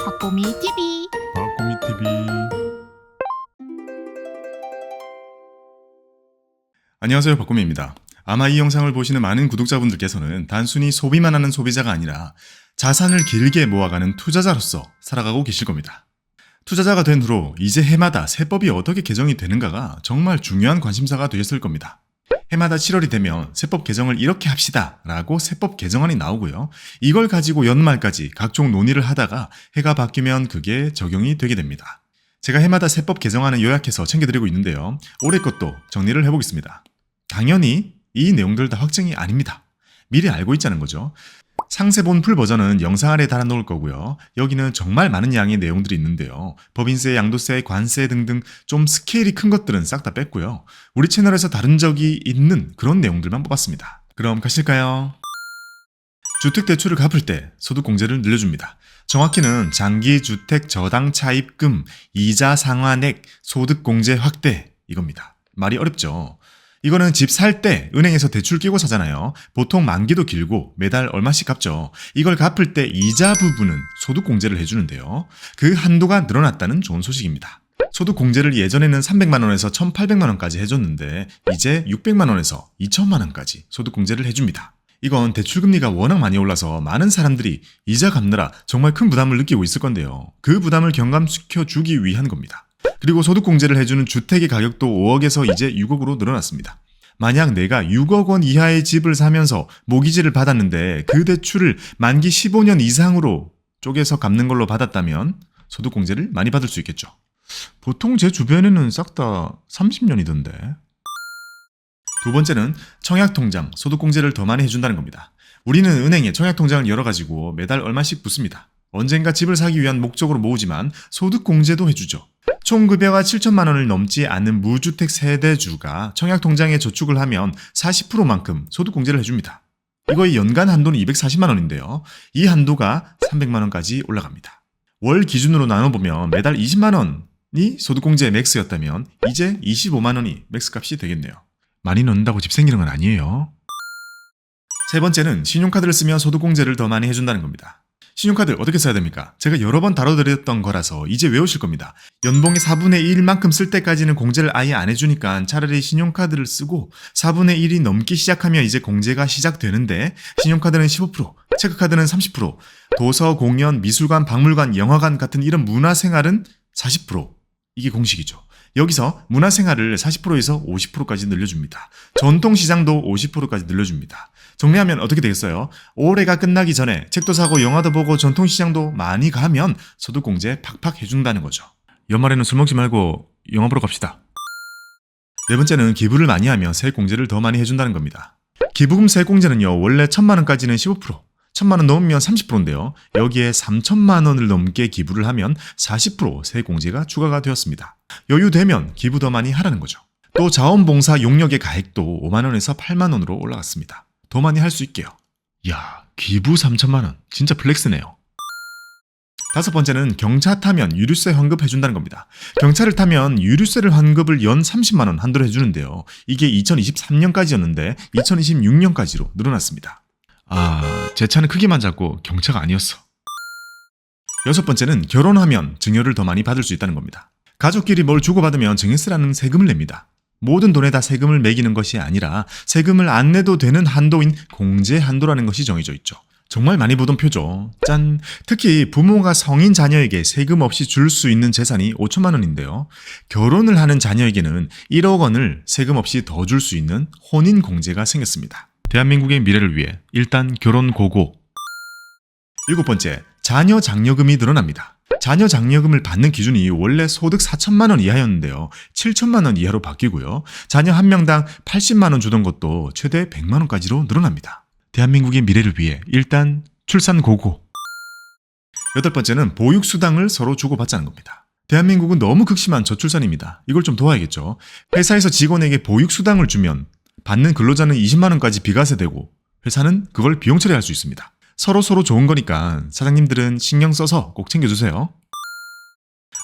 박보미 TV. 박보미 TV. 안녕하세요, 박보미입니다. 아마 이 영상을 보시는 많은 구독자분들께서는 단순히 소비만 하는 소비자가 아니라 자산을 길게 모아가는 투자자로서 살아가고 계실 겁니다. 투자자가 된 후로 이제 해마다 세법이 어떻게 개정이 되는가가 정말 중요한 관심사가 되셨을 겁니다. 해마다 7월이 되면 세법 개정을 이렇게 합시다 라고 세법 개정안이 나오고요. 이걸 가지고 연말까지 각종 논의를 하다가 해가 바뀌면 그게 적용이 되게 됩니다. 제가 해마다 세법 개정안을 요약해서 챙겨드리고 있는데요. 올해 것도 정리를 해보겠습니다. 당연히 이 내용들 다 확정이 아닙니다. 미리 알고 있자는 거죠. 상세본 풀 버전은 영상 아래에 달아놓을 거고요. 여기는 정말 많은 양의 내용들이 있는데요. 법인세, 양도세, 관세 등등 좀 스케일이 큰 것들은 싹 다 뺐고요. 우리 채널에서 다룬 적이 있는 그런 내용들만 뽑았습니다. 그럼 가실까요? 주택대출을 갚을 때 소득공제를 늘려줍니다. 정확히는 장기주택저당차입금, 이자 상환액, 소득공제 확대 이겁니다. 말이 어렵죠? 이거는 집 살 때 은행에서 대출 끼고 사잖아요. 보통 만기도 길고 매달 얼마씩 갚죠. 이걸 갚을 때 이자 부분은 소득공제를 해주는데요. 그 한도가 늘어났다는 좋은 소식입니다. 소득공제를 예전에는 300만 원에서 1,800만 원까지 해줬는데 이제 600만 원에서 2천만 원까지 소득공제를 해줍니다. 이건 대출금리가 워낙 많이 올라서 많은 사람들이 이자 갚느라 정말 큰 부담을 느끼고 있을 건데요. 그 부담을 경감시켜주기 위한 겁니다. 그리고 소득공제를 해주는 주택의 가격도 5억에서 이제 6억으로 늘어났습니다. 만약 내가 6억 원 이하의 집을 사면서 모기지를 받았는데 그 대출을 만기 15년 이상으로 쪼개서 갚는 걸로 받았다면 소득공제를 많이 받을 수 있겠죠. 보통 제 주변에는 싹 다 30년이던데. 두 번째는 청약통장, 소득공제를 더 많이 해준다는 겁니다. 우리는 은행에 청약통장을 열어가지고 매달 얼마씩 붓습니다. 언젠가 집을 사기 위한 목적으로 모으지만 소득공제도 해주죠. 총 급여가 7천만 원을 넘지 않는 무주택 세대주가 청약통장에 저축을 하면 40%만큼 소득공제를 해줍니다. 이거의 연간 한도는 240만 원인데요. 이 한도가 300만 원까지 올라갑니다. 월 기준으로 나눠보면 매달 20만 원이 소득공제 맥스였다면 이제 25만 원이 맥스값이 되겠네요. 많이 넣는다고 집 생기는 건 아니에요. 세 번째는 신용카드를 쓰면 소득공제를 더 많이 해준다는 겁니다. 신용카드 어떻게 써야 됩니까? 제가 여러 번 다뤄드렸던 거라서 이제 외우실 겁니다. 연봉의 4분의 1만큼 쓸 때까지는 공제를 아예 안 해주니까 차라리 신용카드를 쓰고 4분의 1이 넘기 시작하면 이제 공제가 시작되는데 신용카드는 15%, 체크카드는 30%, 도서, 공연, 미술관, 박물관, 영화관 같은 이런 문화생활은 40%. 이게 공식이죠. 여기서 문화생활을 40%에서 50%까지 늘려줍니다. 전통시장도 50%까지 늘려줍니다. 정리하면 어떻게 되겠어요? 올해가 끝나기 전에 책도 사고 영화도 보고 전통시장도 많이 가면 소득공제 팍팍 해준다는 거죠. 연말에는 술 먹지 말고 영화 보러 갑시다. 네 번째는 기부를 많이 하면 세액공제를 더 많이 해준다는 겁니다. 기부금 세액공제는요, 원래 1,000만 원까지는 15%, 1,000만 원 넘으면 30%인데요. 여기에 3,000만 원을 넘게 기부를 하면 40% 세액공제가 추가가 되었습니다. 여유되면 기부 더 많이 하라는 거죠. 또 자원봉사 용역의 가액도 5만 원에서 8만 원으로 올라갔습니다. 더 많이 할 수 있게요. 이야, 기부 3,000만 원. 진짜 플렉스네요. 다섯 번째는 경차 타면 유류세 환급해준다는 겁니다. 경차를 타면 유류세를 환급을 연 30만 원 한도로 해주는데요. 이게 2023년까지였는데 2026년까지로 늘어났습니다. 제 차는 크기만 작고 경차가 아니었어. 여섯 번째는 결혼하면 증여를 더 많이 받을 수 있다는 겁니다. 가족끼리 뭘 주고받으면 증여세라는 세금을 냅니다. 모든 돈에 다 세금을 매기는 것이 아니라 세금을 안 내도 되는 한도인 공제 한도라는 것이 정해져 있죠. 정말 많이 보던 표죠. 짠! 특히 부모가 성인 자녀에게 세금 없이 줄 수 있는 재산이 5천만 원인데요. 결혼을 하는 자녀에게는 1억 원을 세금 없이 더 줄 수 있는 혼인 공제가 생겼습니다. 대한민국의 미래를 위해 일단 결혼 고고. 일곱 번째, 자녀 장려금이 늘어납니다. 자녀 장려금을 받는 기준이 원래 소득 4천만 원 이하였는데요. 7천만 원 이하로 바뀌고요. 자녀 한 명당 80만 원 주던 것도 최대 100만 원까지로 늘어납니다. 대한민국의 미래를 위해 일단 출산 고고. 여덟 번째는 보육수당을 서로 주고받자는 겁니다. 대한민국은 너무 극심한 저출산입니다. 이걸 좀 도와야겠죠. 회사에서 직원에게 보육수당을 주면 받는 근로자는 20만 원까지 비과세되고 회사는 그걸 비용 처리할 수 있습니다. 서로 좋은 거니까 사장님들은 신경 써서 꼭 챙겨주세요.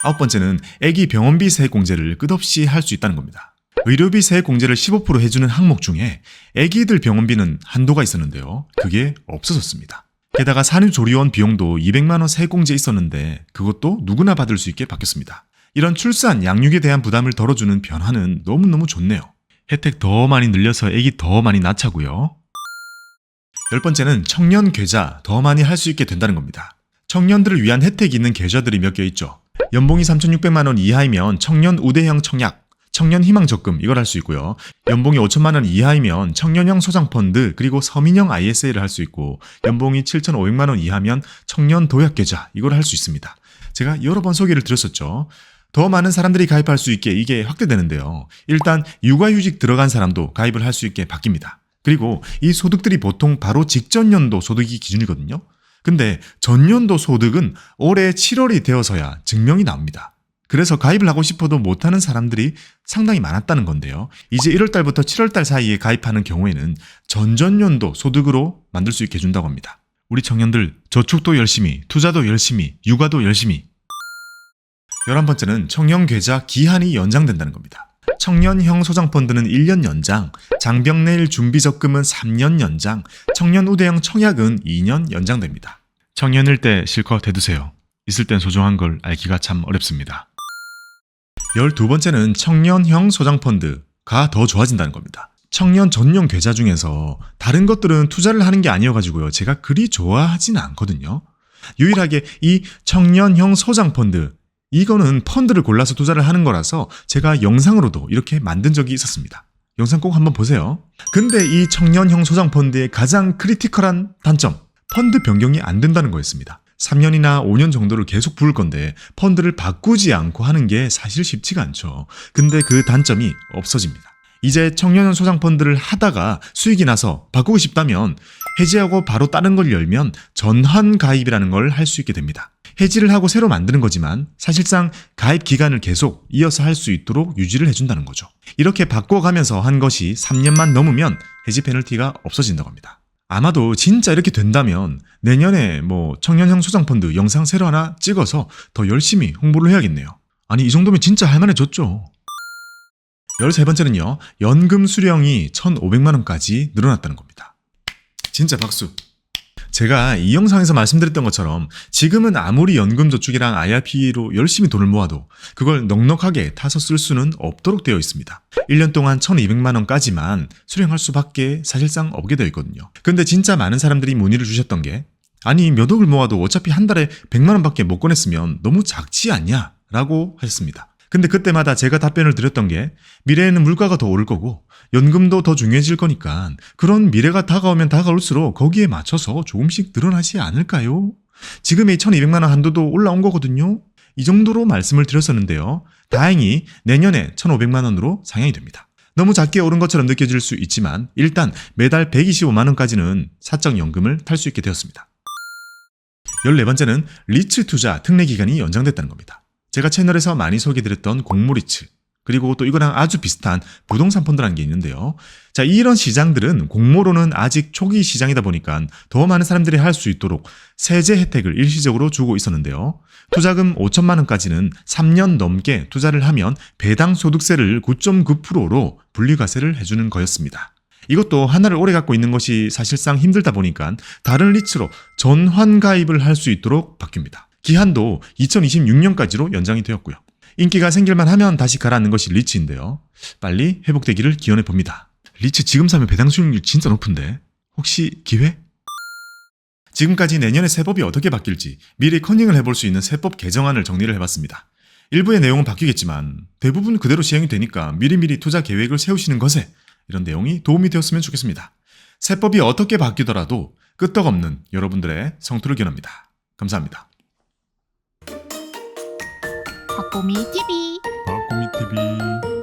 아홉 번째는 애기 병원비 세액공제를 끝없이 할 수 있다는 겁니다. 의료비 세액공제를 15% 해주는 항목 중에 애기들 병원비는 한도가 있었는데요. 그게 없어졌습니다. 게다가 산후조리원 비용도 200만 원 세액공제 있었는데 그것도 누구나 받을 수 있게 바뀌었습니다. 이런 출산, 양육에 대한 부담을 덜어주는 변화는 너무너무 좋네요. 혜택 더 많이 늘려서 애기 더 많이 낳자고요. 10번째는 청년 계좌 더 많이 할 수 있게 된다는 겁니다. 청년들을 위한 혜택이 있는 계좌들이 몇 개 있죠. 연봉이 3,600만 원 이하이면 청년 우대형 청약, 청년 희망 적금 이걸 할 수 있고요. 연봉이 5천만 원 이하이면 청년형 소장펀드 그리고 서민형 ISA를 할 수 있고 연봉이 7,500만 원 이하면 청년 도약 계좌 이걸 할 수 있습니다. 제가 여러 번 소개를 드렸었죠. 더 많은 사람들이 가입할 수 있게 이게 확대되는데요. 일단 육아휴직 들어간 사람도 가입을 할 수 있게 바뀝니다. 그리고 이 소득들이 보통 바로 직전 연도 소득이 기준이거든요. 근데 전년도 소득은 올해 7월이 되어서야 증명이 나옵니다. 그래서 가입을 하고 싶어도 못하는 사람들이 상당히 많았다는 건데요. 이제 1월달부터 7월달 사이에 가입하는 경우에는 전전년도 소득으로 만들 수 있게 해준다고 합니다. 우리 청년들 저축도 열심히, 투자도 열심히, 육아도 열심히. 11번째는 청년 계좌 기한이 연장된다는 겁니다. 청년형 소장펀드는 1년 연장, 장병내일 준비적금은 3년 연장, 청년 우대형 청약은 2년 연장됩니다. 청년일 때 실컷 해두세요. 있을 땐 소중한 걸 알기가 참 어렵습니다. 12번째는 청년형 소장펀드가 더 좋아진다는 겁니다. 청년 전용 계좌 중에서 다른 것들은 투자를 하는 게 아니어가지고요. 제가 그리 좋아하진 않거든요. 유일하게 이 청년형 소장펀드 이거는 펀드를 골라서 투자를 하는 거라서 제가 영상으로도 이렇게 만든 적이 있었습니다. 영상 꼭 한번 보세요. 근데 이 청년형 소장펀드의 가장 크리티컬한 단점, 펀드 변경이 안 된다는 거였습니다. 3년이나 5년 정도를 계속 부을 건데 펀드를 바꾸지 않고 하는 게 사실 쉽지가 않죠. 근데 그 단점이 없어집니다. 이제 청년형 소장펀드를 하다가 수익이 나서 바꾸고 싶다면 해지하고 바로 다른 걸 열면 전환 가입이라는 걸 할 수 있게 됩니다. 해지를 하고 새로 만드는 거지만 사실상 가입 기간을 계속 이어서 할 수 있도록 유지를 해준다는 거죠. 이렇게 바꿔가면서 한 것이 3년만 넘으면 해지 페널티가 없어진다고 합니다. 아마도 진짜 이렇게 된다면 내년에 청년형 소장펀드 영상 새로 하나 찍어서 더 열심히 홍보를 해야겠네요. 아니 이 정도면 진짜 할만해졌죠. 13번째는요. 연금 수령이 1,500만 원까지 늘어났다는 겁니다. 진짜 박수. 제가 이 영상에서 말씀드렸던 것처럼 지금은 아무리 연금저축이랑 IRP로 열심히 돈을 모아도 그걸 넉넉하게 타서 쓸 수는 없도록 되어 있습니다. 1년 동안 1,200만 원까지만 수령할 수밖에 사실상 없게 되어 있거든요. 근데 진짜 많은 사람들이 문의를 주셨던 게 아니 몇 억을 모아도 어차피 한 달에 100만 원밖에 못 꺼냈으면 너무 작지 않냐? 라고 하셨습니다. 근데 그때마다 제가 답변을 드렸던 게 미래에는 물가가 더 오를 거고 연금도 더 중요해질 거니까 그런 미래가 다가오면 다가올수록 거기에 맞춰서 조금씩 늘어나지 않을까요? 지금의 1,200만 원 한도도 올라온 거거든요. 이 정도로 말씀을 드렸었는데요. 다행히 내년에 1,500만 원으로 상향이 됩니다. 너무 작게 오른 것처럼 느껴질 수 있지만 일단 매달 125만 원까지는 사적연금을 탈 수 있게 되었습니다. 14번째는 리츠 투자 특례 기간이 연장됐다는 겁니다. 제가 채널에서 많이 소개드렸던 공모리츠 그리고 또 이거랑 아주 비슷한 부동산 펀드라는 게 있는데요. 자, 이런 시장들은 공모로는 아직 초기 시장이다 보니까 더 많은 사람들이 할 수 있도록 세제 혜택을 일시적으로 주고 있었는데요. 투자금 5천만 원까지는 3년 넘게 투자를 하면 배당 소득세를 9.9%로 분리과세를 해주는 거였습니다. 이것도 하나를 오래 갖고 있는 것이 사실상 힘들다 보니까 다른 리츠로 전환 가입을 할 수 있도록 바뀝니다. 기한도 2026년까지로 연장이 되었고요. 인기가 생길만 하면 다시 가라앉는 것이 리츠인데요. 빨리 회복되기를 기원해 봅니다. 리츠 지금 사면 배당 수익률 진짜 높은데 혹시 기회? 지금까지 내년에 세법이 어떻게 바뀔지 미리 컨닝을 해볼 수 있는 세법 개정안을 정리를 해봤습니다. 일부의 내용은 바뀌겠지만 대부분 그대로 시행이 되니까 미리미리 투자 계획을 세우시는 것에 이런 내용이 도움이 되었으면 좋겠습니다. 세법이 어떻게 바뀌더라도 끄떡없는 여러분들의 성투를 기원합니다. 감사합니다. 박보미 TV 박보미 TV